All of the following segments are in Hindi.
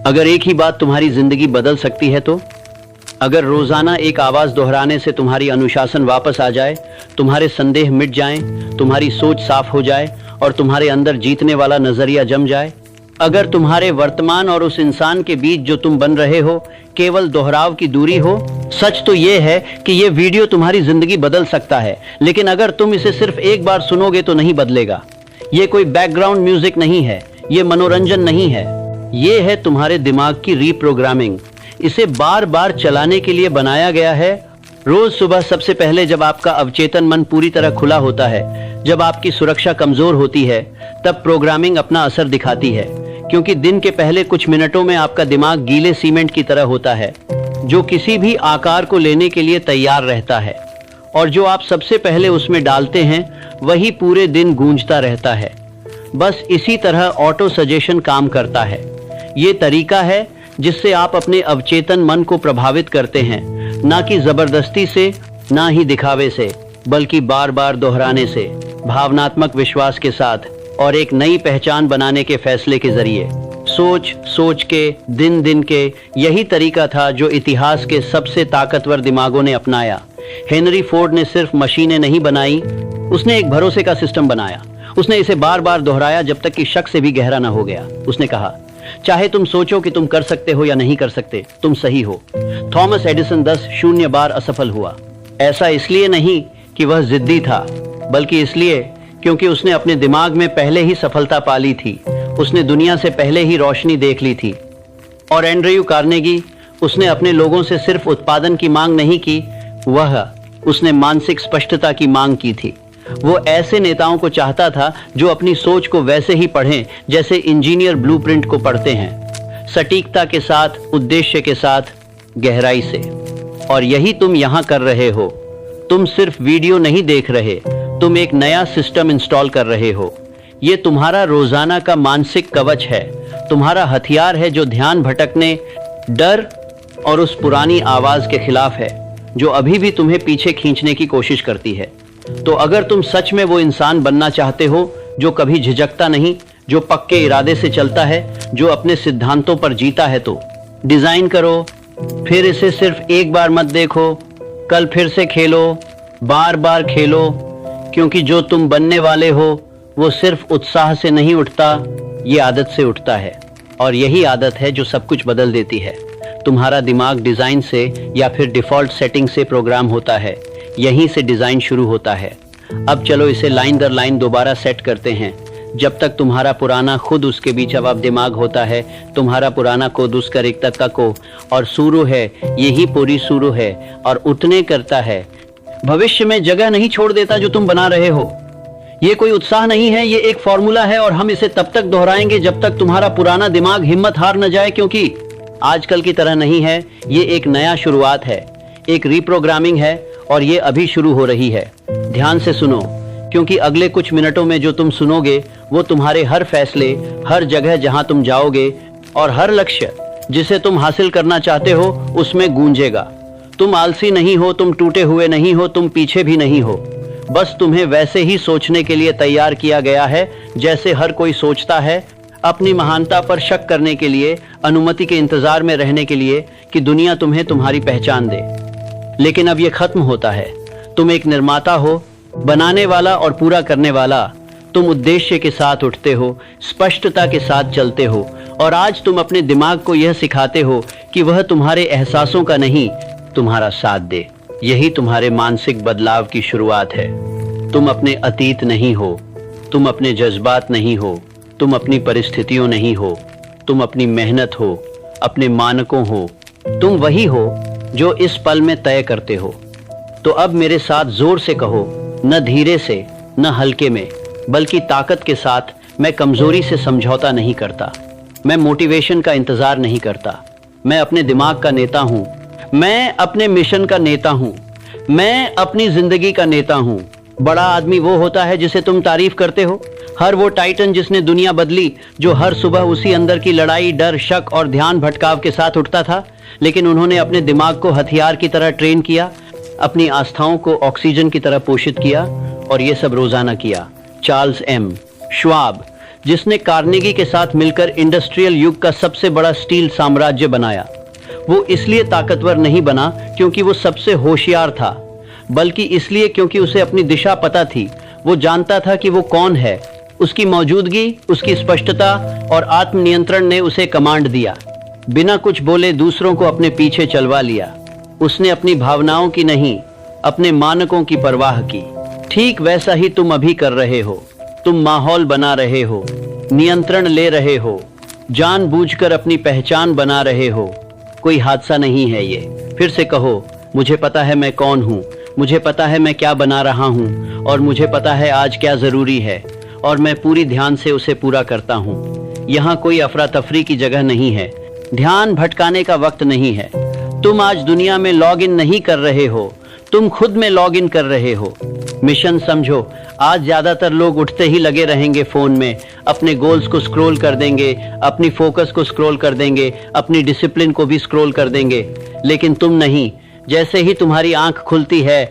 अगर एक ही बात तुम्हारी जिंदगी बदल सकती है तो? अगर रोजाना एक आवाज दोहराने से तुम्हारी अनुशासन वापस आ जाए, तुम्हारे संदेह मिट जाएं, तुम्हारी सोच साफ हो जाए और तुम्हारे अंदर जीतने वाला नजरिया जम जाए, अगर तुम्हारे वर्तमान और उस इंसान के बीच जो तुम बन रहे हो केवल दोहराव की दूरी हो, सच तो ये है कि ये वीडियो तुम्हारी जिंदगी बदल सकता है, लेकिन अगर तुम इसे सिर्फ एक बार सुनोगे तो नहीं बदलेगा। ये कोई बैकग्राउंड म्यूजिक नहीं है, ये मनोरंजन नहीं है, ये है तुम्हारे दिमाग की रीप्रोग्रामिंग। इसे बार बार चलाने के लिए बनाया गया है। रोज सुबह सबसे पहले जब आपका अवचेतन मन पूरी तरह खुला होता है, जब आपकी सुरक्षा कमजोर होती है, तब प्रोग्रामिंग अपना असर दिखाती है, क्योंकि दिन के पहले कुछ मिनटों में आपका दिमाग गीले सीमेंट की तरह होता है, जो किसी भी आकार को लेने के लिए तैयार रहता है, और जो आप सबसे पहले उसमें डालते हैं वही पूरे दिन गूंजता रहता है। बस इसी तरह ऑटो सजेशन काम करता है। ये तरीका है जिससे आप अपने अवचेतन मन को प्रभावित करते हैं, ना कि जबरदस्ती से, ना ही दिखावे से, बल्कि बार बार दोहराने से, भावनात्मक विश्वास के साथ और एक नई पहचान बनाने के फैसले के जरिए। सोच सोच के, दिन दिन के, यही तरीका था जो इतिहास के सबसे ताकतवर दिमागों ने अपनाया। हेनरी फोर्ड ने सिर्फ मशीनें नहीं बनाई, उसने एक भरोसे का सिस्टम बनाया। उसने इसे बार बार दोहराया जब तक कि शक से भी गहरा न हो गया। उसने कहा, चाहे तुम सोचो कि तुम कर सकते हो या नहीं कर सकते, तुम सही हो। थॉमस एडिसन 10 बार असफल हुआ। ऐसा इसलिए नहीं कि वह जिद्दी था, बल्कि इसलिए क्योंकि उसने अपने दिमाग में पहले ही सफलता पा ली थी, उसने दुनिया से पहले ही रोशनी देख ली थी। और एंड्रयू कार्नेगी, उसने अपने लोगों से सिर्फ उत्पादन की मांग नहीं की, उसने मानसिक स्पष्टता की मांग की थी। वो ऐसे नेताओं को चाहता था जो अपनी सोच को वैसे ही पढ़ें जैसे इंजीनियर ब्लूप्रिंट को पढ़ते हैं, सटीकता के साथ, उद्देश्य के साथ, गहराई से। और यही तुम यहां कर रहे हो। तुम सिर्फ वीडियो नहीं देख रहे, तुम एक नया सिस्टम इंस्टॉल कर रहे हो। ये तुम्हारा रोजाना का मानसिक कवच है, तुम्हारा हथियार है जो ध्यान भटकने, डर और उस पुरानी आवाज के खिलाफ है जो अभी भी तुम्हें पीछे खींचने की कोशिश करती है। तो अगर तुम सच में वो इंसान बनना चाहते हो जो कभी झिझकता नहीं, जो पक्के इरादे से चलता है, जो अपने सिद्धांतों पर जीता है, तो डिजाइन करो। फिर इसे सिर्फ एक बार मत देखो, कल फिर से खेलो, बार बार खेलो, क्योंकि जो तुम बनने वाले हो वो सिर्फ उत्साह से नहीं उठता, ये आदत से उठता है। और यही आदत है जो सब कुछ बदल देती है। तुम्हारा दिमाग डिजाइन से या फिर डिफॉल्ट सेटिंग से प्रोग्राम होता है, यहीं से डिजाइन शुरू होता है। अब चलो इसे लाइन दर लाइन दोबारा सेट करते हैं। जब तक तुम्हारा पुराना खुद उसके बीच अब दिमाग होता है, तुम्हारा पुराना खुद उसका रिक्तता को और शुरू है, यही पूरी शुरू है और उतने करता है। भविष्य में जगह नहीं छोड़ देता जो तुम बना रहे हो। ये कोई उत्साह नहीं है, ये एक फॉर्मूला है और हम इसे तब तक दोहराएंगे जब तक तुम्हारा पुराना दिमाग हिम्मत हार न जाए, क्योंकि आजकल की तरह नहीं है। ये एक नया शुरुआत है, एक रीप्रोग्रामिंग है और ये अभी शुरू हो रही है। ध्यान से सुनो, क्योंकि अगले कुछ मिनटों में जो तुम सुनोगे वो तुम्हारे हर फैसले, हर जगह जहां तुम जाओगे और हर लक्ष्य जिसे तुम हासिल करना चाहते हो उसमें गूंजेगा। तुम आलसी नहीं हो, तुम टूटे हुए नहीं हो, तुम पीछे भी नहीं हो। बस तुम्हें वैसे ही सोचने के लिए तैयार किया गया है जैसे हर कोई सोचता है, अपनी महानता पर शक करने के लिए, अनुमति के इंतजार में रहने के लिए कि दुनिया तुम्हें तुम्हारी पहचान दे। लेकिन अब यह खत्म होता है। तुम एक निर्माता हो, बनाने वाला और पूरा करने वाला। तुम उद्देश्य के साथ उठते हो, स्पष्टता के साथ चलते हो और आज तुम अपने दिमाग को यह सिखाते हो कि वह तुम्हारे एहसासों का नहीं, तुम्हारा साथ दे। यही तुम्हारे मानसिक बदलाव की शुरुआत है। तुम अपने अतीत नहीं हो, तुम अपने जज्बात नहीं हो, तुम अपनी परिस्थितियों नहीं हो, तुम अपनी मेहनत हो, अपने मानकों हो। तुम वही हो जो इस पल में तय करते हो। तो अब मेरे साथ जोर से कहो, न धीरे से, न हल्के में, बल्कि ताकत के साथ, मैं कमजोरी से समझौता नहीं करता, मैं मोटिवेशन का इंतजार नहीं करता, मैं अपने दिमाग का नेता हूं, मैं अपने मिशन का नेता हूं, मैं अपनी जिंदगी का नेता हूं। बड़ा आदमी वो होता है जिसे तुम तारीफ करते हो, हर वो टाइटन जिसने दुनिया बदली, जो हर सुबह उसी अंदर की लड़ाई, डर, शक और ध्यान भटकाव के साथ उठता था, लेकिन उन्होंने अपने दिमाग को हथियार की तरह ट्रेन किया, अपनी आस्थाओं को ऑक्सीजन की तरह पोषित किया और ये सब रोजाना किया। Charles M. श्वाब, जिसने कार्नेगी के साथ मिलकर इंडस्ट्रियल युग का सबसे बड़ा स्टील साम्राज्य बनाया। वो इसलिए ताकतवर नहीं बना क्योंकि वो सबसे होशियार था, बल्कि इसलिए क्योंकि उसे अपनी दिशा पता थी। वो जानता था कि वो कौन है। उसकी मौजूदगी, उसकी स्पष्टता और आत्मनियंत्रण ने उसे कमांड दिया। बिना कुछ बोले दूसरों को अपने पीछे चलवा लिया। उसने अपनी भावनाओं की नहीं, अपने मानकों की परवाह की। ठीक वैसा ही तुम अभी कर रहे हो। तुम माहौल बना रहे हो, नियंत्रण ले रहे हो, जानबूझकर अपनी पहचान बना रहे हो। कोई हादसा नहीं है ये। फिर से कहो, मुझे पता है मैं कौन हूँ, मुझे पता है मैं क्या बना रहा हूँ, और मुझे पता है आज क्या जरूरी है, और मैं पूरी ध्यान से उसे पूरा करता हूँ। यहाँ कोई अफरा तफरी की जगह नहीं है, ध्यान भटकाने का वक्त नहीं है। तुम आज दुनिया में लॉग इन नहीं कर रहे हो, तुम खुद में लॉग इन कर रहे हो। मिशन समझो, आज ज्यादातर लोग उठते ही लगे रहेंगे फोन में, अपने गोल्स को स्क्रॉल कर देंगे, अपनी फोकस को स्क्रॉल कर देंगे, अपनी डिसिप्लिन को भी स्क्रॉल कर देंगे। लेकिन तुम नहीं, जैसे ही तुम्हारी आंख खुलती है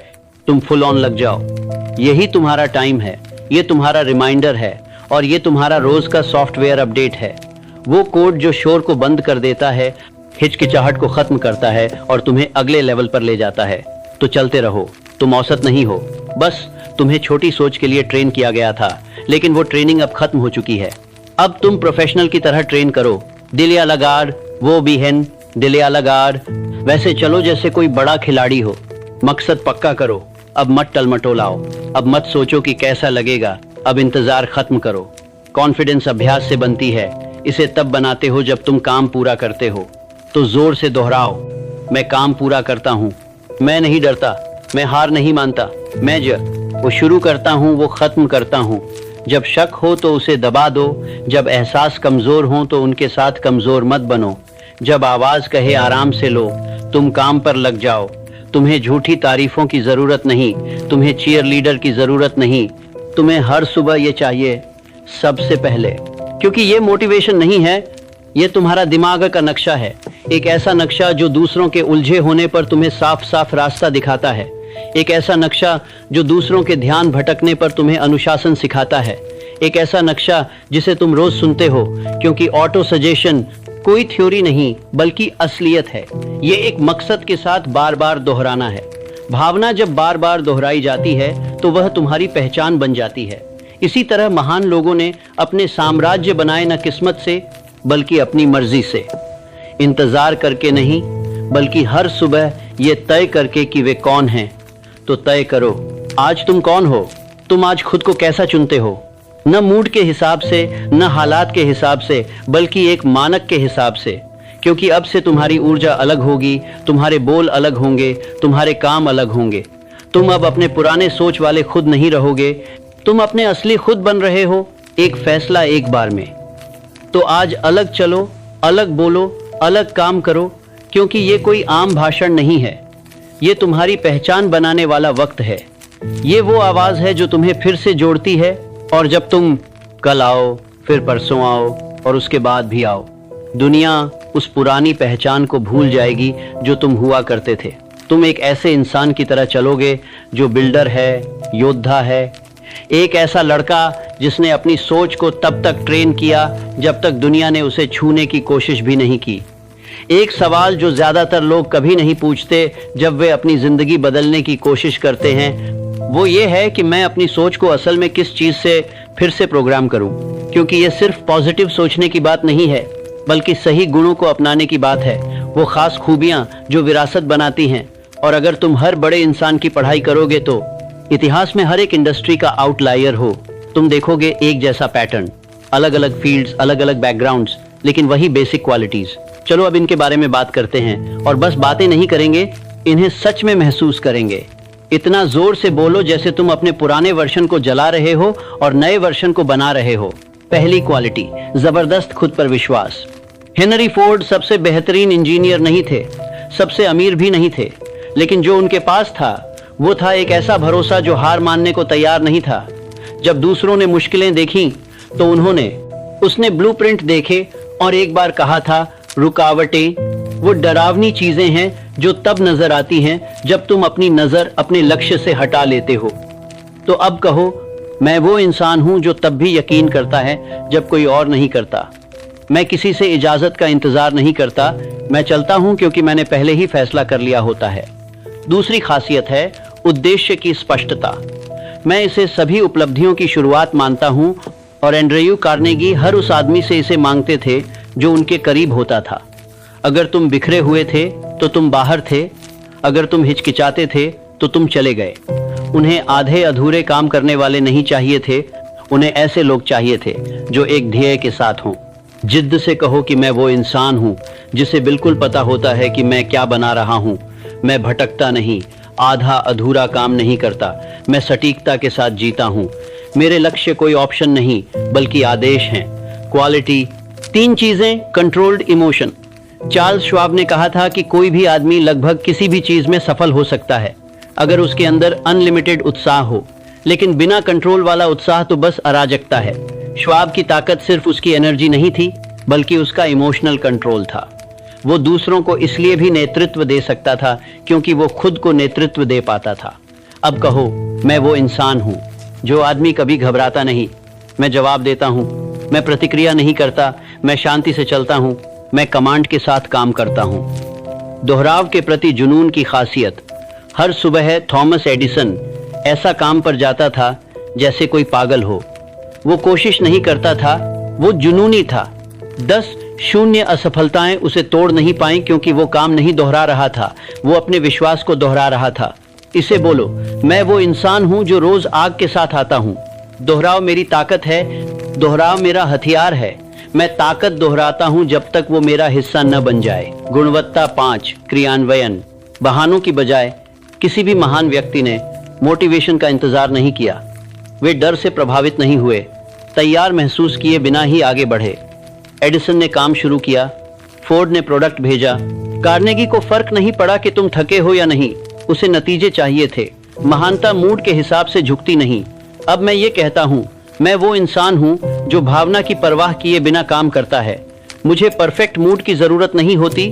तुम फुल ऑन लग जाओ। यही तुम्हारा टाइम है, ये तुम्हारा रिमाइंडर है, और ये तुम्हारा रोज का सॉफ्टवेयर अपडेट है। वो कोड जो शोर को बंद कर देता है, हिचकिचाहट को खत्म करता है और तुम्हें अगले लेवल पर ले जाता है। तो चलते रहो, तुम औसत नहीं हो। बस तुम्हें छोटी सोच के लिए ट्रेन किया गया था, लेकिन वो ट्रेनिंग अब खत्म हो चुकी है। अब तुम प्रोफेशनल की तरह ट्रेन करो। दिलिया लगाड़, वो भी हेन, दिलिया लगाड़। वैसे चलो जैसे कोई बड़ा खिलाड़ी हो। मकसद पक्का करो। अब मत टलमटोलाओ, अब मत सोचो कि कैसा लगेगा। अब इंतजार खत्म करो। कॉन्फिडेंस अभ्यास से बनती है। इसे तब बनाते हो जब तुम काम पूरा करते हो। तो जोर से दोहराओ, मैं काम पूरा करता हूँ, मैं नहीं डरता, मैं हार नहीं मानता, वो शुरू करता हूँ, वो खत्म करता हूँ। जब शक हो तो उसे दबा दो, जब एहसास कमजोर हो तो उनके साथ कमजोर मत बनो। जब आवाज कहे आराम से लो, तुम काम पर लग जाओ। तुम्हें झूठी तारीफों की जरूरत नहीं, तुम्हें चीयर लीडर की जरूरत नहीं। तुम्हें हर सुबह ये चाहिए, सबसे पहले, क्योंकि ये मोटिवेशन नहीं है, ये तुम्हारा दिमाग का नक्शा है। एक ऐसा नक्शा जो दूसरों के उलझे होने पर तुम्हें साफ साफ रास्ता दिखाता है। एक ऐसा नक्शा जो दूसरों के ध्यान भटकने पर तुम्हें अनुशासन सिखाता है। एक ऐसा नक्शा जिसे तुम रोज सुनते हो, क्योंकि ऑटो सजेशन कोई थ्योरी नहीं बल्कि असलियत है। ये एक मकसद के साथ बार बार दोहराना है। भावना जब बार बार दोहराई जाती है तो वह तुम्हारी पहचान बन जाती है। इसी तरह महान लोगों ने अपने साम्राज्य बनाए न किस्मत से बल्कि अपनी मर्जी से। इंतजार करके नहीं, बल्कि हर सुबह ये तय करके कि वे कौन हैं। तो तय करो, आज तुम कौन हो। तुम आज खुद को कैसा चुनते हो, न मूड के हिसाब से, न हालात के हिसाब से, बल्कि एक मानक के हिसाब से। क्योंकि अब से तुम्हारी ऊर्जा अलग होगी, तुम्हारे बोल अलग होंगे, तुम्हारे काम अलग होंगे। तुम अब अपने पुराने सोच वाले खुद नहीं रहोगे, तुम अपने असली खुद बन रहे हो, एक फैसला एक बार में। तो आज अलग चलो, अलग बोलो, अलग काम करो, क्योंकि ये कोई आम भाषण नहीं है, ये तुम्हारी पहचान बनाने वाला वक्त है। ये वो आवाज है जो तुम्हें फिर से जोड़ती है, और जब तुम कल आओ, फिर परसों आओ, और उसके बाद भी आओ, दुनिया उस पुरानी पहचान को भूल जाएगी जो तुम हुआ करते थे। तुम एक ऐसे इंसान की तरह चलोगे जो बिल्डर है, योद्धा है, एक ऐसा लड़का जिसने अपनी सोच को तब तक ट्रेन किया जब तक दुनिया ने उसे छूने की कोशिश भी नहीं की। एक सवाल जो ज्यादातर लोग कभी नहीं पूछते जब वे अपनी जिंदगी बदलने की कोशिश करते हैं, वो ये है कि मैं अपनी सोच को असल में किस चीज से फिर से प्रोग्राम करूं। क्योंकि ये सिर्फ पॉजिटिव सोचने की बात नहीं है, बल्कि सही गुणों को अपनाने की बात है। वो खास खूबियां जो विरासत बनाती हैं। और अगर तुम हर बड़े इंसान की पढ़ाई करोगे तो इतिहास में हर एक इंडस्ट्री का आउटलायर हो, तुम देखोगे एक जैसा पैटर्न, अलग अलग फील्ड्स, अलग अलग बैकग्राउंड्स, लेकिन वही बेसिक क्वालिटीज। चलो अब इनके बारे में बात करते हैं, और बस बातें नहीं करेंगे, इन्हें सच में महसूस करेंगे। इतना जोर से बोलो जैसे तुम अपने पुराने वर्जन को जला रहे हो और नए वर्जन को बना रहे हो। पहली क्वालिटी, जबरदस्त खुद पर विश्वास। हेनरी फोर्ड सबसे बेहतरीन इंजीनियर नहीं थे, सबसे अमीर भी नहीं थे, लेकिन जो उनके पास था वो था एक ऐसा भरोसा जो हार मानने को तैयार नहीं था। जब दूसरों ने मुश्किलें देखी तो उसने ब्लूप्रिंट देखे और एक बार कहा था, रुकावटें वो डरावनी चीजें हैं जो तब नजर आती हैं जब तुम अपनी नजर अपने लक्ष्य से हटा लेते हो। तो अब कहो, मैं वो इंसान हूं जो तब भी यकीन करता है जब कोई और नहीं करता। मैं किसी से इजाजत का इंतजार नहीं करता, मैं चलता हूं क्योंकि मैंने पहले ही फैसला कर लिया होता है। दूसरी खासियत है उद्देश्य की स्पष्टता। मैं इसे सभी उपलब्धियों की शुरुआत मानता हूं और एंड्रयू कार्नेगी हर उस आदमी से इसे मांगते थे जो उनके करीब होता था। अगर तुम बिखरे हुए थे तो तुम बाहर थे, अगर तुम हिचकिचाते थे तो तुम चले गए। उन्हें आधे अधूरे काम करने वाले नहीं चाहिए थे, उन्हें ऐसे लोग चाहिए थे जो एक ध्येय के साथ हों। जिद्द से कहो कि मैं वो इंसान हूं जिसे बिल्कुल पता होता है कि मैं क्या बना रहा हूं। मैं भटकता नहीं, आधा अधूरा काम नहीं करता, मैं सटीकता के साथ जीता हूं। मेरे लक्ष्य कोई ऑप्शन नहीं बल्कि आदेश हैं। क्वालिटी, 3 चीजें, कंट्रोल्ड इमोशन। चार्ल्स श्वाब ने कहा था कि कोई भी आदमी लगभग किसी भी चीज में सफल हो सकता है अगर उसके अंदर अनलिमिटेड उत्साह हो, लेकिन बिना कंट्रोल वाला उत्साह तो बस अराजकता है। श्वाब की ताकत सिर्फ उसकी एनर्जी नहीं थी बल्कि उसका इमोशनल कंट्रोल था। वो दूसरों को इसलिए भी नेतृत्व दे सकता था क्योंकि वो खुद को नेतृत्व दे पाता था। अब कहो, मैं वो इंसान हूं जो आदमी कभी घबराता नहीं। मैं जवाब देता हूं, मैं प्रतिक्रिया नहीं करता, मैं शांति से चलता हूं, मैं कमांड के साथ काम करता हूं। दोहराव के प्रति जुनून की खासियत। हर सुबह थॉमस एडिसन ऐसा काम पर जाता था जैसे कोई पागल हो। वो कोशिश नहीं करता था, वो जुनूनी था। 10 शून्य असफलताएं उसे तोड़ नहीं पाई क्योंकि वो काम नहीं दोहरा रहा था, वो अपने विश्वास को दोहरा रहा था। इसे बोलो, मैं वो इंसान हूं जो रोज आग के साथ आता हूं। दोहराव मेरी ताकत है, दोहराव मेरा हथियार है। मैं ताकत दोहराता हूं जब तक वो मेरा हिस्सा न बन जाए। गुणवत्ता 5, क्रियान्वयन। बहानों की बजाय किसी भी महान व्यक्ति ने मोटिवेशन का इंतजार नहीं किया। वे डर से प्रभावित नहीं हुए, तैयार महसूस किए बिना ही आगे बढ़े। एडिसन ने काम शुरू किया, फोर्ड ने प्रोडक्ट भेजा। कार्नेगी को फर्क नहीं पड़ा कि तुम थके हो या नहीं, उसे नतीजे चाहिए थे। महानता मूड के हिसाब से झुकती नहीं। अब मैं ये कहता हूं, मैं वो इंसान हूं जो भावना की परवाह किए बिना काम करता है। मुझे परफेक्ट मूड की जरूरत नहीं होती,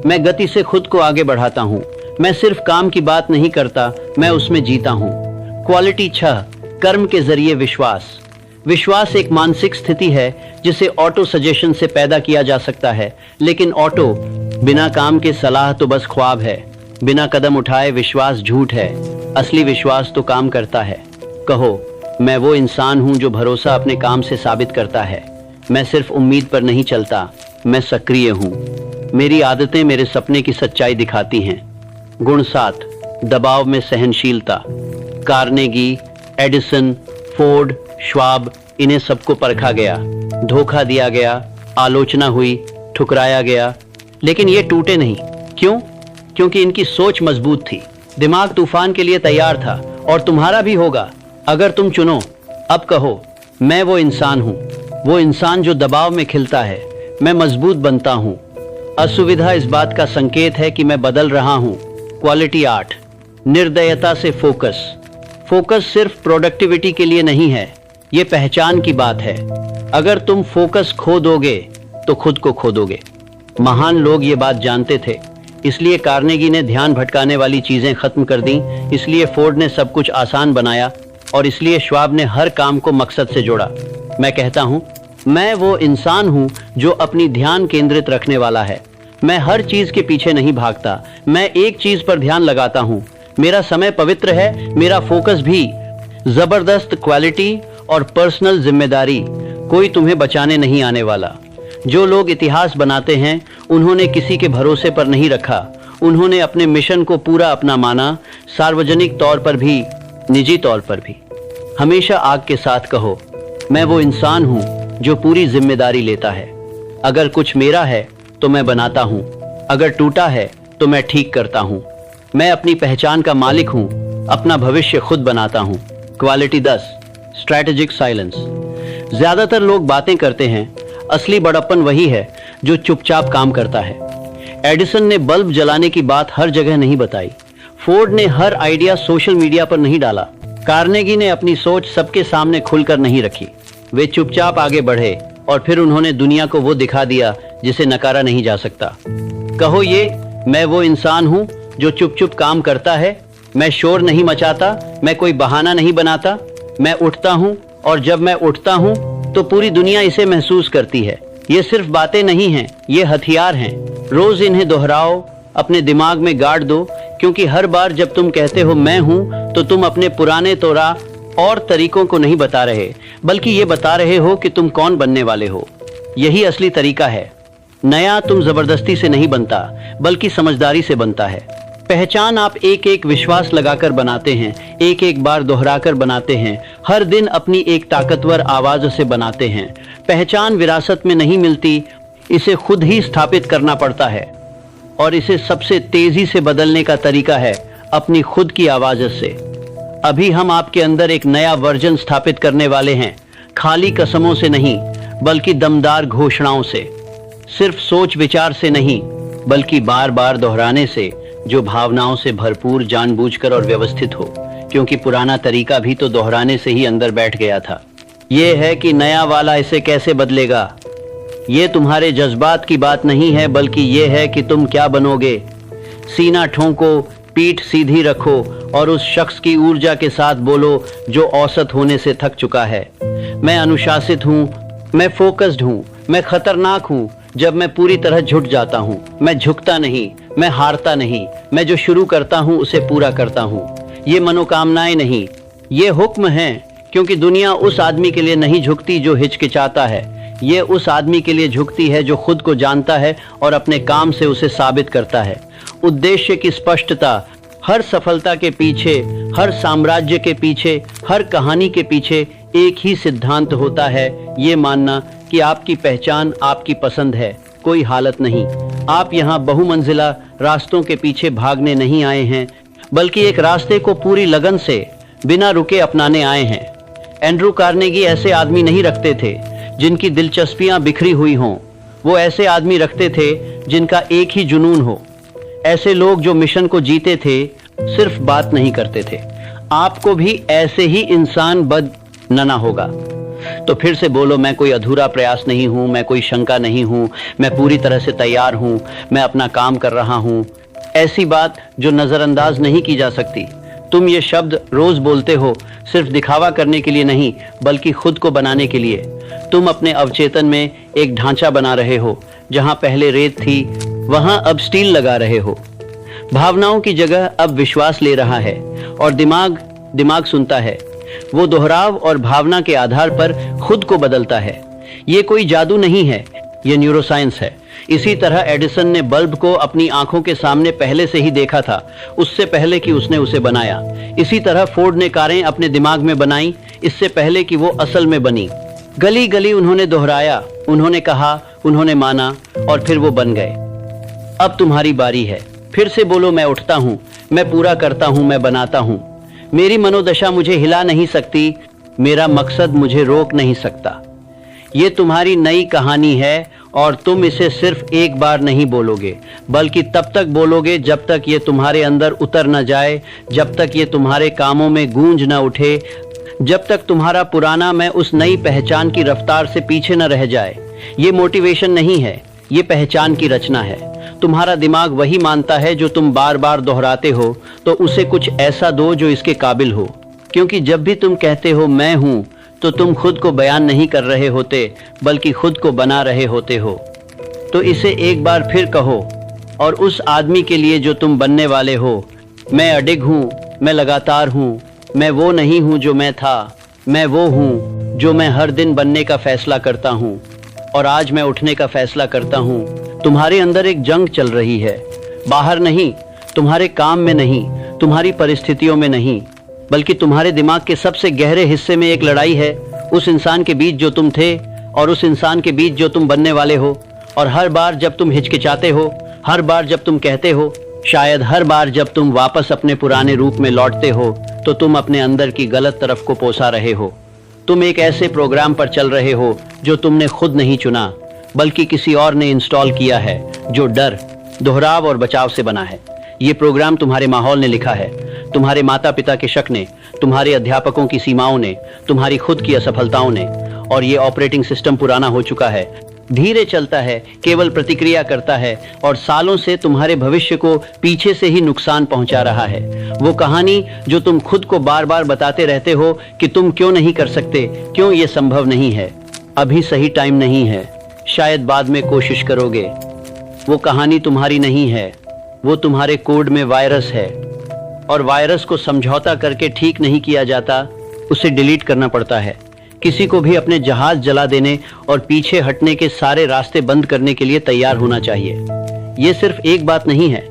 मैं गति से खुद को आगे बढ़ाता हूं। मैं सिर्फ काम की बात नहीं करता, मैं उसमें जीता हूं। क्वालिटी 6, कर्म के जरिए विश्वास। विश्वास एक मानसिक स्थिति है जिसे ऑटो सजेशन से पैदा किया जा सकता है, लेकिन ऑटो बिना काम के सलाह तो बस ख्वाब है। बिना कदम उठाए विश्वास झूठ है, असली विश्वास तो काम करता है। कहो, मैं वो इंसान हूं जो भरोसा अपने काम से साबित करता है। मैं सिर्फ उम्मीद पर नहीं चलता, मैं सक्रिय हूं। मेरी आदतें मेरे सपने की सच्चाई दिखाती हैं। गुण 7, दबाव में सहनशीलता। कार्नेगी, एडिसन, फोर्ड, श्वाब, इन्हें सबको परखा गया, धोखा दिया गया, आलोचना हुई, ठुकराया गया, लेकिन ये टूटे नहीं। क्यों? क्योंकि इनकी सोच मजबूत थी। दिमाग तूफान के लिए तैयार था और तुम्हारा भी होगा अगर तुम चुनो। अब कहो, मैं वो इंसान हूं, वो इंसान जो दबाव में खिलता है। मैं मजबूत बनता हूं। असुविधा इस बात का संकेत है कि मैं बदल रहा हूं। क्वालिटी 8, निर्दयता से फोकस। फोकस सिर्फ प्रोडक्टिविटी के लिए नहीं है, ये पहचान की बात है। अगर तुम फोकस खो दोगे तो खुद को खो दोगे। महान लोग ये बात जानते थे, इसलिए कार्नेगी ने ध्यान भटकाने वाली चीजें खत्म कर दी, इसलिए फोर्ड ने सब कुछ आसान बनाया और इसलिए श्वाब ने हर काम को मकसद से जोड़ा। मैं कहता हूं, मैं वो इंसान हूं जो अपनी ध्यान केंद्रित रखने वाला है। मैं हर चीज के पीछे नहीं भागता, मैं एक चीज पर ध्यान लगाता हूं। मेरा समय पवित्र है, मेरा फोकस भी। जबरदस्त क्वालिटी और पर्सनल जिम्मेदारी। कोई तुम्हें बचाने नहीं आने वाला। जो लोग इतिहास बनाते हैं उन्होंने किसी के भरोसे पर नहीं रखा, उन्होंने अपने मिशन को पूरा अपना माना, सार्वजनिक तौर पर भी, निजी तौर पर भी। हमेशा आग के साथ कहो, मैं वो इंसान हूं जो पूरी जिम्मेदारी लेता है। अगर कुछ मेरा है तो मैं बनाता हूं, अगर टूटा है तो मैं ठीक करता हूं। मैं अपनी पहचान का मालिक हूं, अपना भविष्य खुद बनाता हूं। Quality 10, strategic silence. ज्यादातर लोग बातें करते हैं, असली बड़प्पन वही है जो चुपचाप काम करता है। एडिसन ने बल्ब जलाने की बात हर जगह नहीं बताई, फोर्ड ने हर आइडिया सोशल मीडिया पर नहीं डाला, कार्नेगी ने अपनी सोच सबके सामने खुलकर नहीं रखी। वे चुपचाप आगे बढ़े और फिर उन्होंने दुनिया को वो दिखा दिया जिसे नकारा नहीं जा सकता। कहो ये, मैं वो इंसान हूं जो चुप चुप काम करता है। मैं शोर नहीं मचाता, मैं कोई बहाना नहीं बनाता, मैं उठता हूँ, और जब मैं उठता हूँ तो पूरी दुनिया इसे महसूस करती है। ये सिर्फ बातें नहीं हैं, ये हथियार हैं। रोज इन्हें दोहराओ, अपने दिमाग में गाड़ दो, क्योंकि हर बार जब तुम कहते हो मैं हूं, तो तुम अपने पुराने तौरा और तरीकों को नहीं बता रहे, बल्कि ये बता रहे हो कि तुम कौन बनने वाले हो। यही असली तरीका है। नया तुम जबरदस्ती से नहीं बनता, बल्कि समझदारी से बनता है। पहचान आप एक एक विश्वास लगाकर बनाते हैं, एक एक बार दोहराकर बनाते हैं, हर दिन अपनी एक ताकतवर आवाज से बनाते हैं। पहचान विरासत में नहीं मिलती, इसे खुद ही स्थापित करना पड़ता है, और इसे सबसे तेजी से बदलने का तरीका है अपनी खुद की आवाज से। अभी हम आपके अंदर एक नया वर्जन स्थापित करने वाले हैं, खाली कसमों से नहीं, बल्कि दमदार घोषणाओं से। सिर्फ सोच विचार से नहीं, बल्कि बार बार दोहराने से, जो भावनाओं से भरपूर, जानबूझकर और व्यवस्थित हो, क्योंकि पुराना तरीका भी तो दोहराने से ही अंदर बैठ गया था। यह है कि नया वाला इसे कैसे बदलेगा। ये तुम्हारे जज्बात की बात नहीं है, बल्कि ये है कि तुम क्या बनोगे। सीना ठोंको, पीठ सीधी रखो, और उस शख्स की ऊर्जा के साथ बोलो जो औसत होने से थक चुका है। मैं अनुशासित हूँ, मैं फोकस्ड हूँ, मैं खतरनाक हूँ जब मैं पूरी तरह झुक जाता हूँ। मैं झुकता नहीं, मैं हारता नहीं, मैं जो शुरू करता हूँ उसे पूरा करता हूँ। ये मनोकामनाएं नहीं, ये हुक्म है, क्योंकि दुनिया उस आदमी के लिए नहीं झुकती जो हिचकिचाता है। ये उस आदमी के लिए झुकती है जो खुद को जानता है और अपने काम से उसे साबित करता है। उद्देश्य की स्पष्टता। हर सफलता के पीछे, हर साम्राज्य के पीछे, हर कहानी के पीछे एक ही सिद्धांत होता है, ये मानना कि आपकी पहचान आपकी पसंद है, कोई हालत नहीं। आप यहाँ बहुमंजिला रास्तों के पीछे भागने नहीं आए हैं, बल्कि एक रास्ते को पूरी लगन से बिना रुके अपनाने आए हैं। एंड्रू कार्नेगी ऐसे आदमी नहीं रखते थे जिनकी दिलचस्पियां बिखरी हुई हों। वो ऐसे आदमी रखते थे जिनका एक ही जुनून हो। ऐसे लोग जो मिशन को जीते थे, सिर्फ बात नहीं करते थे। आपको भी ऐसे ही इंसान बनना होगा। तो फिर से बोलो, मैं कोई अधूरा प्रयास नहीं हूं, मैं कोई शंका नहीं हूं, मैं पूरी तरह से तैयार हूं, मैं अपना काम कर रहा हूं। ऐसी बात जो नजरअंदाज नहीं की जा सकती। तुम ये शब्द रोज बोलते हो, सिर्फ दिखावा करने के लिए नहीं, बल्कि खुद को बनाने के लिए। तुम अपने अवचेतन में एक ढांचा बना रहे हो। जहां पहले रेत थी, वहां अब स्टील लगा रहे हो। भावनाओं की जगह अब विश्वास ले रहा है, और दिमाग सुनता है। वो दोहराव और भावना के आधार पर खुद को बदलता है। ये कोई जादू नहीं है, ये न्यूरोसाइंस है। इसी तरह एडिसन ने बल्ब को अपनी आंखों के सामने पहले से ही देखा था, उससे पहले कि उसने उसे बनाया। इसी तरह फोर्ड ने कारें अपने दिमाग में बनाई, इससे पहले कि वो असल में बनी। गली गली उन्होंने दोहराया, उन्होंने कहा, उन्होंने माना, और फिर वो बन गए। अब तुम्हारी बारी है। फिर से बोलो, मैं उठता हूं, मैं पूरा करता हूं, मैं बनाता हूं। मेरी मनोदशा मुझे हिला नहीं सकती, मेरा मकसद मुझे रोक नहीं सकता। ये तुम्हारी नई कहानी है, और तुम इसे सिर्फ एक बार नहीं बोलोगे, बल्कि तब तक बोलोगे जब तक ये तुम्हारे अंदर उतर न जाए, जब तक ये तुम्हारे कामों में गूंज न उठे, जब तक तुम्हारा पुराना मैं उस नई पहचान की रफ्तार से पीछे न रह जाए। ये मोटिवेशन नहीं है, ये पहचान की रचना है। तुम्हारा दिमाग वही मानता है जो तुम बार बार दोहराते हो, तो उसे कुछ ऐसा दो जो इसके काबिल हो। क्योंकि जब भी तुम कहते हो मैं हूं, तो तुम खुद को बयान नहीं कर रहे होते, बल्कि खुद को बना रहे होते हो। तो इसे एक बार फिर कहो, और उस आदमी के लिए जो तुम बनने वाले हो। मैं अडिग हूं, मैं लगातार हूं, मैं वो नहीं हूं जो मैं था, मैं वो हूं जो मैं हर दिन बनने का फैसला करता हूं। और आज मैं उठने का फैसला करता हूं। तुम्हारे अंदर एक जंग चल रही है, बाहर नहीं, तुम्हारे काम में नहीं, तुम्हारी परिस्थितियों में नहीं, बल्कि तुम्हारे दिमाग के सबसे गहरे हिस्से में एक लड़ाई है। उस इंसान के बीच जो तुम थे, और उस इंसान के बीच जो तुम बनने वाले हो। और हर बार जब तुम हिचकिचाते हो, हर बार जब तुम कहते हो, शायद हर बार जब तुम वापस अपने पुराने रूप में लौटते हो, तो तुम अपने अंदर की गलत तरफ को पोसा रहे हो। तुम एक ऐसे प्रोग्राम पर चल रहे हो जो तुमने खुद नहीं चुना, बल्कि किसी और ने इंस्टॉल किया है, जो डर, दोहराव और बचाव से बना है। ये प्रोग्राम तुम्हारे माहौल ने लिखा है, तुम्हारे माता पिता के शक ने, तुम्हारे अध्यापकों की सीमाओं ने, तुम्हारी खुद की असफलताओं ने। और ये ऑपरेटिंग सिस्टम पुराना हो चुका है, धीरे चलता है, केवल प्रतिक्रिया करता है और सालों से तुम्हारे भविष्य को पीछे से ही नुकसान पहुंचा रहा है। वो कहानी जो तुम खुद को बार बार बताते रहते हो कि तुम क्यों नहीं कर सकते, क्यों ये संभव नहीं है, अभी सही टाइम नहीं है, शायद बाद में कोशिश करोगे। वो कहानी तुम्हारी नहीं है, वो तुम्हारे कोड में वायरस है और वायरस को समझौता करके ठीक नहीं किया जाता, उसे डिलीट करना पड़ता है। किसी को भी अपने जहाज जला देने और पीछे हटने के सारे रास्ते बंद करने के लिए तैयार होना चाहिए। ये सिर्फ एक बात नहीं है,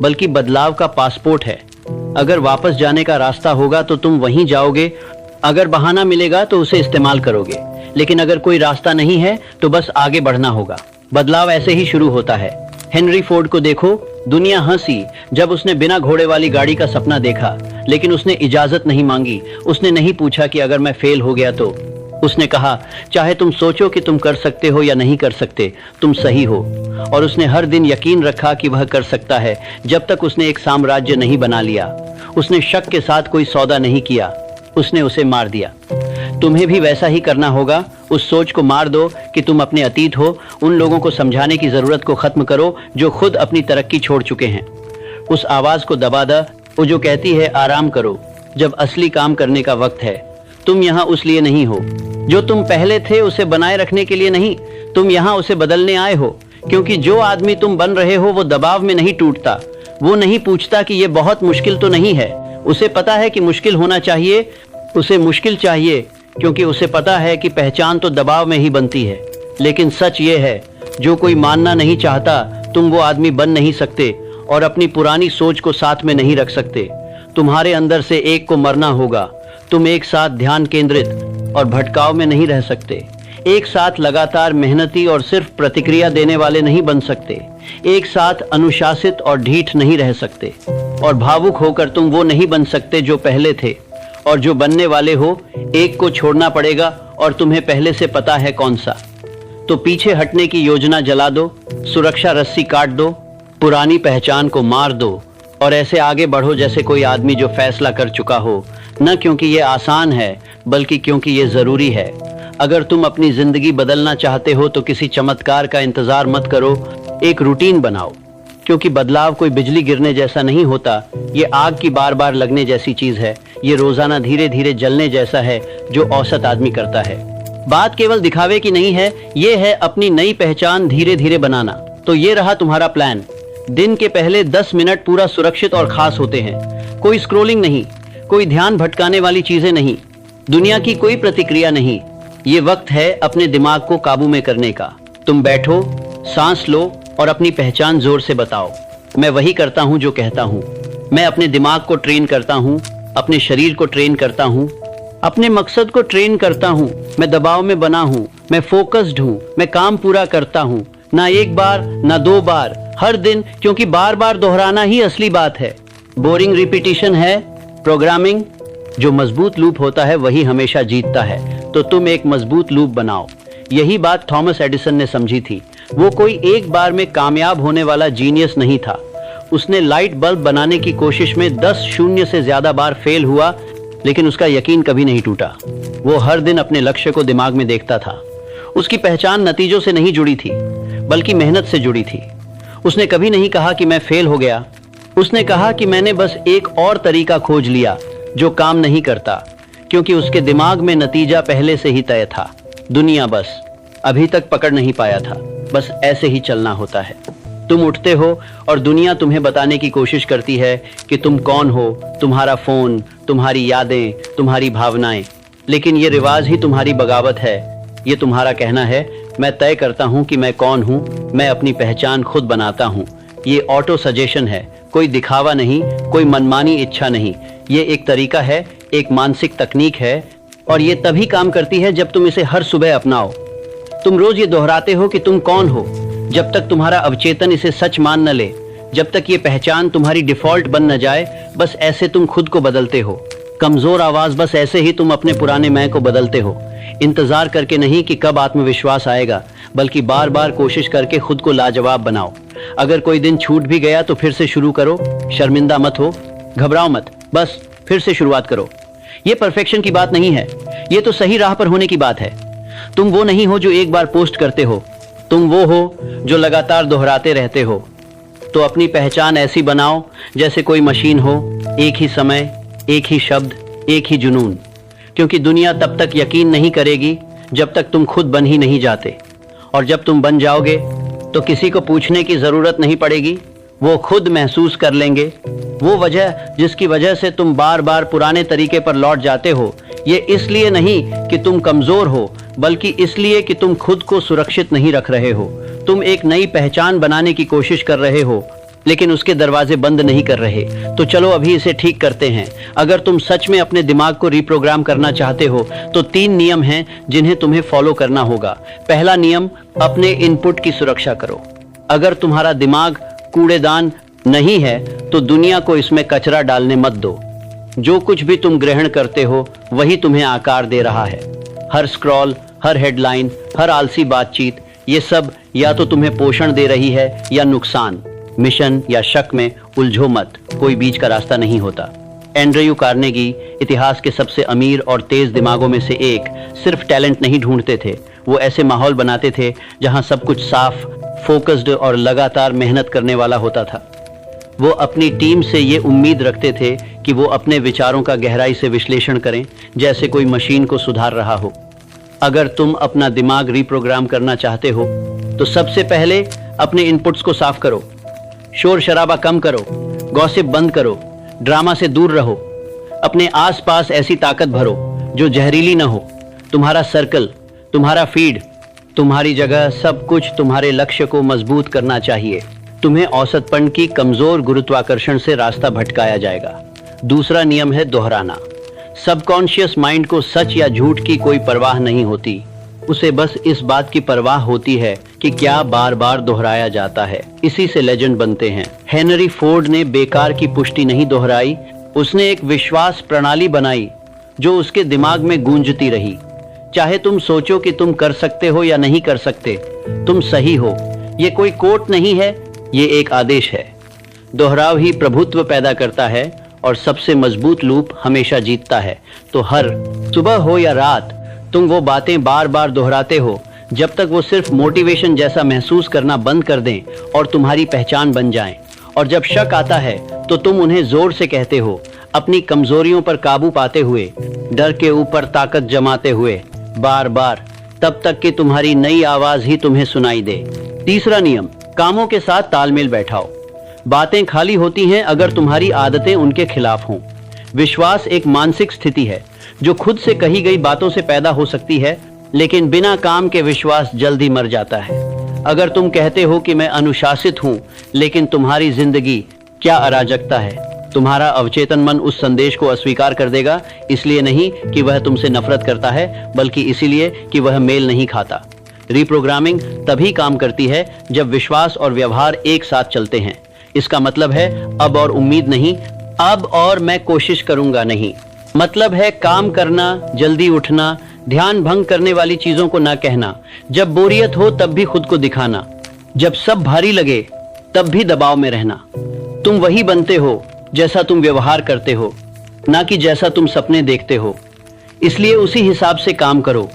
बल्कि बदलाव का पासपोर्ट है। अगर वापस जाने का रास्ता होगा तो तुम वहीं जाओगे, अगर बहाना मिलेगा तो उसे इस्तेमाल करोगे, लेकिन अगर कोई रास्ता नहीं है तो बस आगे बढ़ना होगा। बदलाव ऐसे ही शुरू होता है। हेनरी फोर्ड को देखो, दुनिया हंसी जब उसने बिना घोड़े वाली गाड़ी का सपना देखा, लेकिन उसने इजाजत नहीं मांगी। उसने नहीं पूछा कि अगर मैं फेल हो गया तो। उसने कहा, चाहे तुम सोचो कि तुम कर सकते हो या नहीं कर सकते, तुम सही हो। और उसने हर दिन यकीन रखा कि वह कर सकता है, जब तक उसने एक साम्राज्य नहीं बना लिया। उसने शक के साथ कोई सौदा नहीं किया, उसने उसे मार दिया। तुम्हें भी वैसा ही करना होगा। उस सोच को मार दो कि तुम अपने अतीत हो। उन लोगों को समझाने की जरूरत को खत्म करो जो खुद अपनी तरक्की छोड़ चुके हैं। उस आवाज को दबा दो वो जो कहती है आराम करो, जब असली काम करने का वक्त है। तुम यहाँ उस लिए नहीं हो जो तुम पहले थे, उसे बनाए रखने के लिए नहीं। तुम यहाँ उसे बदलने आए हो, क्योंकि जो आदमी तुम बन रहे हो वो दबाव में नहीं टूटता। वो नहीं पूछता कि ये बहुत मुश्किल तो नहीं है। उसे पता है कि मुश्किल होना चाहिए। उसे मुश्किल चाहिए क्योंकि उसे पता है कि पहचान तो दबाव में ही बनती है। लेकिन सच ये है, जो कोई मानना नहीं चाहता, तुम वो आदमी बन नहीं सकते और अपनी पुरानी सोच को साथ में नहीं रख सकते। तुम्हारे अंदर से एक को मरना होगा। तुम एक साथ ध्यान केंद्रित और भटकाव में नहीं रह सकते। एक साथ लगातार मेहनती और सिर्फ प्रतिक्रिया देने वाले नहीं बन सकते। एक साथ अनुशासित और ढीठ नहीं रह सकते। और भावुक होकर तुम वो नहीं बन सकते जो पहले थे। और जो बनने वाले हो, एक को छोड़ना पड़ेगा और तुम्हें पहले से पता है कौन सा। तो पीछे हटने की योजना जला दो, सुरक्षा रस्सी काट दो, पुरानी पहचान को मार दो और ऐसे आगे बढ़ो जैसे कोई आदमी जो फैसला कर चुका हो, न क्योंकि ये आसान है बल्कि क्योंकि ये जरूरी है। अगर तुम अपनी जिंदगी बदलना चाहते हो तो किसी चमत्कार का इंतजार मत करो, एक रूटीन बनाओ। क्योंकि बदलाव कोई बिजली गिरने जैसा नहीं होता, ये आग की बार बार लगने जैसी चीज है। ये रोजाना धीरे धीरे जलने जैसा है जो औसत आदमी करता है। बात केवल दिखावे की नहीं है, ये है अपनी नई पहचान धीरे धीरे बनाना। तो ये रहा तुम्हारा प्लान। दिन के पहले 10 मिनट पूरा सुरक्षित और खास होते हैं। कोई स्क्रोलिंग नहीं, कोई ध्यान भटकाने वाली चीजें नहीं, दुनिया की कोई प्रतिक्रिया नहीं। ये वक्त है अपने दिमाग को काबू में करने का। तुम बैठो, सांस लो और अपनी पहचान जोर से बताओ। मैं वही करता हूँ जो कहता हूँ। मैं अपने दिमाग को ट्रेन करता हूँ, अपने शरीर को ट्रेन करता हूँ, अपने मकसद को ट्रेन करता हूँ। मैं दबाव में बना हूँ, मैं फोकस्ड हूँ, मैं काम पूरा करता हूँ, ना एक बार ना 2 बार, हर दिन, क्योंकि बार बार दोहराना ही असली बात है। बोरिंग रिपीटिशन है प्रोग्रामिंग। जो मजबूत लूप होता है वही हमेशा जीतता है। तो तुम एक मजबूत लूप बनाओ। यही बात थॉमस एडिसन ने समझी थी। वो कोई एक बार में कामयाब होने वाला जीनियस नहीं था। उसने लाइट बल्ब बनाने की कोशिश में 10 शून्य से ज्यादा बार फेल हुआ, लेकिन उसका यकीन कभी नहीं टूटा। वो हर दिन अपने लक्ष्य को दिमाग में देखता था। उसकी पहचान नतीजों से नहीं जुड़ी थी, बल्कि मेहनत से जुड़ी थी। उसने कभी नहीं कहा कि मैं फेल हो गया। उसने कहा कि मैंने बस एक और तरीका खोज लिया जो काम नहीं करता, क्योंकि उसके दिमाग में नतीजा पहले से ही तय था। दुनिया बस अभी तक पकड़ नहीं पाया था। बस ऐसे ही चलना होता है। तुम उठते हो और दुनिया तुम्हें बताने की कोशिश करती है कि तुम कौन हो, तुम्हारा फोन, तुम्हारी यादें, तुम्हारी भावनाएं। लेकिन ये रिवाज ही तुम्हारी बगावत है। ये तुम्हारा कहना है, मैं तय करता हूँ कि मैं कौन हूँ, मैं अपनी पहचान खुद बनाता हूँ। ये ऑटो सजेशन है, कोई दिखावा नहीं, कोई मनमानी इच्छा नहीं। ये एक तरीका है, एक मानसिक तकनीक है, और ये तभी काम करती है जब तुम इसे हर सुबह अपनाओ। तुम रोज ये दोहराते हो कि तुम कौन हो, जब तक तुम्हारा अवचेतन इसे सच मान न ले, जब तक ये पहचान तुम्हारी डिफॉल्ट बन न जाए। बस ऐसे तुम खुद को बदलते हो। कमजोर आवाज, बस ऐसे ही तुम अपने पुराने मैं को बदलते हो। इंतजार करके नहीं कि कब आत्मविश्वास आएगा, बल्कि बार बार कोशिश करके खुद को लाजवाब बनाओ। अगर कोई दिन छूट भी गया तो फिर से शुरू करो। शर्मिंदा मत हो, घबराओ मत, बस फिर से शुरुआत करो। ये परफेक्शन की बात नहीं है, ये तो सही राह पर होने की बात है। तुम वो नहीं हो जो एक बार पोस्ट करते हो, तुम वो हो जो लगातार दोहराते रहते हो। तो अपनी पहचान ऐसी बनाओ जैसे कोई मशीन हो, एक ही समय, एक ही शब्द, एक ही जुनून। क्योंकि दुनिया तब तक यकीन नहीं करेगी जब तक तुम खुद बन ही नहीं जाते। और जब तुम बन जाओगे तो किसी को पूछने की जरूरत नहीं पड़ेगी, वो खुद महसूस कर लेंगे। वो वजह जिसकी वजह से तुम बार बार पुराने तरीके पर लौट जाते हो, ये इसलिए नहीं कि तुम कमजोर हो, बल्कि इसलिए कि तुम खुद को सुरक्षित नहीं रख रहे हो। तुम एक नई पहचान बनाने की कोशिश कर रहे हो, लेकिन उसके दरवाजे बंद नहीं कर रहे। तो चलो अभी इसे ठीक करते हैं। अगर तुम सच में अपने दिमाग को रिप्रोग्राम करना चाहते हो तो 3 नियम हैं जिन्हें तुम्हें फॉलो करना होगा। पहला नियम, अपने इनपुट की सुरक्षा करो। अगर तुम्हारा दिमाग कूड़ेदान नहीं है तो दुनिया को इसमें कचरा डालने मत दो। जो कुछ भी तुम ग्रहण करते हो वही तुम्हें आकार दे रहा है। हर स्क्रॉल, हर हेडलाइन, हर आलसी बातचीत, ये सब या तो तुम्हें पोषण दे रही है या नुकसान। मिशन या शक में उलझो मत, कोई बीच का रास्ता नहीं होता। एंड्रयू कार्नेगी इतिहास के सबसे अमीर और तेज दिमागों में से एक सिर्फ टैलेंट नहीं ढूंढते थे, वो ऐसे माहौल बनाते थे जहां सब कुछ साफ, फोकस्ड और लगातार मेहनत करने वाला होता था। वो अपनी टीम से ये उम्मीद रखते थे कि वो अपने विचारों का गहराई से विश्लेषण करें, जैसे कोई मशीन को सुधार रहा हो। अगर तुम अपना दिमाग रिप्रोग्राम करना चाहते हो तो सबसे पहले अपने इनपुट्स को साफ करो। शोर शराबा कम करो, गॉसिप बंद करो, ड्रामा से दूर रहो। अपने आसपास ऐसी ताकत भरो जो जहरीली न हो। तुम्हारा सर्कल, तुम्हारा फीड, तुम्हारी जगह, सब कुछ तुम्हारे लक्ष्य को मजबूत करना चाहिए। तुम्हें औसतपन की कमजोर गुरुत्वाकर्षण से रास्ता भटकाया जाएगा। दूसरा नियम है दोहराना। सबकॉन्शियस माइंड को सच या झूठ की कोई परवाह नहीं होती, उसे बस इस बात की परवाह होती है कि क्या बार बार दोहराया जाता है। इसी से लेजेंड बनते हैं। हेनरी फोर्ड ने बेकार की पुष्टि नहीं दोहराई, उसने एक विश्वास प्रणाली बनाई जो उसके दिमाग में गूंजती रही। चाहे तुम सोचो कि तुम कर सकते हो या नहीं कर सकते, तुम सही हो। ये कोई कोट नहीं है, ये एक आदेश है। दोहराव ही प्रभुत्व पैदा करता है और सबसे मजबूत लूप हमेशा जीतता है। तो हर सुबह हो या रात तुम वो बातें बार बार दोहराते हो जब तक वो सिर्फ मोटिवेशन जैसा महसूस करना बंद कर दें और तुम्हारी पहचान बन जाएं। और जब शक आता है तो तुम उन्हें जोर से कहते हो, अपनी कमजोरियों पर काबू पाते हुए, डर के ऊपर ताकत जमाते हुए, बार बार, तब तक कि तुम्हारी नई आवाज ही तुम्हें सुनाई दे। तीसरा नियम, कामों के साथ तालमेल बैठाओ। बातें खाली होती हैं अगर तुम्हारी आदतें उनके खिलाफ हों। विश्वास एक मानसिक स्थिति है जो खुद से कही गई बातों से पैदा हो सकती है, लेकिन बिना काम के विश्वास जल्दी मर जाता है। अगर तुम कहते हो कि मैं अनुशासित हूं, लेकिन तुम्हारी जिंदगी क्या अराजकता है, तुम्हारा अवचेतन मन उस संदेश को अस्वीकार कर देगा। इसलिए नहीं कि वह तुमसे नफरत करता है, बल्कि इसीलिए कि वह मेल नहीं खाता। रिप्रोग्रामिंग तभी काम करती है जब विश्वास और व्यवहार एक साथ चलते हैं। इसका मतलब है अब और उम्मीद नहीं, अब और मैं कोशिश करूंगा नहीं। मतलब है काम करना, जल्दी उठना, ध्यान भंग करने वाली चीजों को ना कहना, जब बोरियत हो तब भी खुद को दिखाना, जब सब भारी लगे तब भी दबाव में रहना। तुम वही बनते हो जैसा तुम व्यवहार करते हो, ना कि जैसा तुम सपने देखते हो। इसलिए उसी हिसाब से काम करो।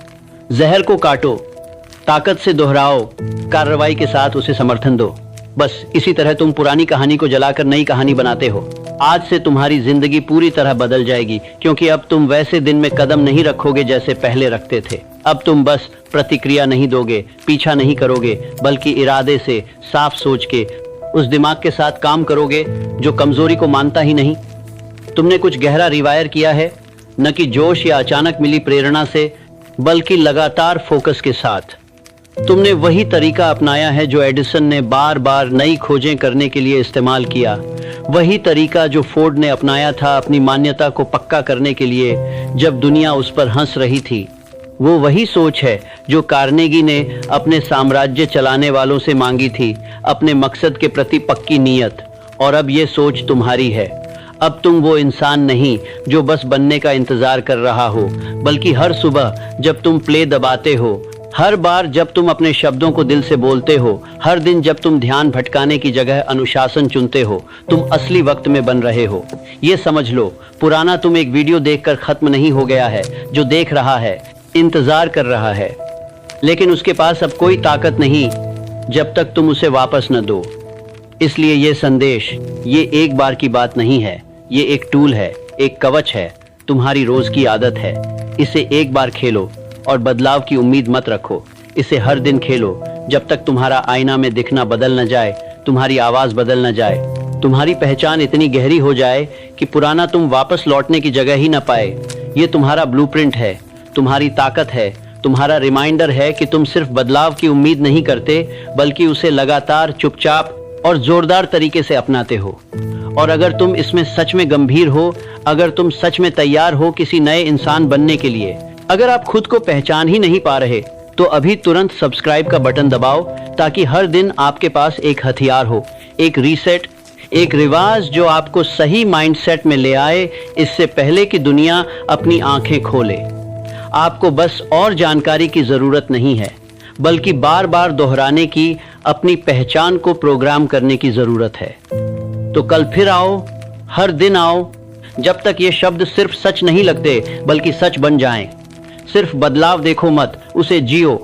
जहर को काटो, ताकत से दोहराओ, कार्रवाई के साथ उसे समर्थन दो। बस इसी तरह तुम पुरानी कहानी को जलाकर नई कहानी बनाते हो। आज से तुम्हारी जिंदगी पूरी तरह बदल जाएगी, क्योंकि अब तुम वैसे दिन में कदम नहीं रखोगे जैसे पहले रखते थे। अब तुम बस प्रतिक्रिया नहीं दोगे, पीछा नहीं करोगे, बल्कि इरादे से, साफ सोच के उस दिमाग के साथ काम करोगे जो कमजोरी को मानता ही नहीं। तुमने कुछ गहरा रिवायर किया है, न कि जोश या अचानक मिली प्रेरणा से, बल्कि लगातार फोकस के साथ। तुमने वही तरीका अपनाया है जो एडिसन ने बार बार नई खोजें करने के लिए इस्तेमाल किया, वही तरीका जो फोर्ड ने अपनाया था अपनी मान्यता को पक्का करने के लिए जब दुनिया उस पर हंस रही थी। वो वही सोच है जो कार्नेगी ने अपने साम्राज्य चलाने वालों से मांगी थी, अपने मकसद के प्रति पक्की नीयत। और अब ये सोच तुम्हारी है। अब तुम वो इंसान नहीं जो बस बनने का इंतजार कर रहा हो, बल्कि हर सुबह जब तुम प्ले दबाते हो, हर बार जब तुम अपने शब्दों को दिल से बोलते हो, हर दिन जब तुम ध्यान भटकाने की जगह अनुशासन चुनते हो, तुम असली वक्त में बन रहे हो। ये समझ लो, पुराना तुम एक वीडियो देखकर खत्म नहीं हो गया है। जो देख रहा है, इंतजार कर रहा है, लेकिन उसके पास अब कोई ताकत नहीं जब तक तुम उसे वापस न दो। इसलिए ये संदेश ये एक बार की बात नहीं है, ये एक टूल है, एक कवच है, तुम्हारी रोज की आदत है। इसे एक बार खेलो और बदलाव की उम्मीद मत रखो। इसे हर दिन खेलो जब तक तुम्हारा आईना में दिखना बदल न जाए, तुम्हारी आवाज बदल न जाए, तुम्हारी पहचान इतनी गहरी हो जाए कि पुराना तुम वापस लौटने की जगह ही न पाए। ये तुम्हारा ब्लूप्रिंट है, तुम्हारी ताकत है, तुम्हारा रिमाइंडर है कि तुम सिर्फ बदलाव की उम्मीद नहीं करते, बल्कि उसे लगातार, चुपचाप और जोरदार तरीके से अपनाते हो। और अगर तुम इसमें सच में गंभीर हो, अगर तुम सच में तैयार हो किसी नए इंसान बनने के लिए, अगर आप खुद को पहचान ही नहीं पा रहे, तो अभी तुरंत सब्सक्राइब का बटन दबाओ, ताकि हर दिन आपके पास एक हथियार हो, एक रीसेट, एक रिवाज जो आपको सही माइंडसेट में ले आए, इससे पहले कि दुनिया अपनी आंखें खोले। आपको बस और जानकारी की जरूरत नहीं है, बल्कि बार बार दोहराने की, अपनी पहचान को प्रोग्राम करने की जरूरत है। तो कल फिर आओ, हर दिन आओ, जब तक ये शब्द सिर्फ सच नहीं लगते, बल्कि सच बन जाएं। सिर्फ बदलाव देखो मत, उसे जियो।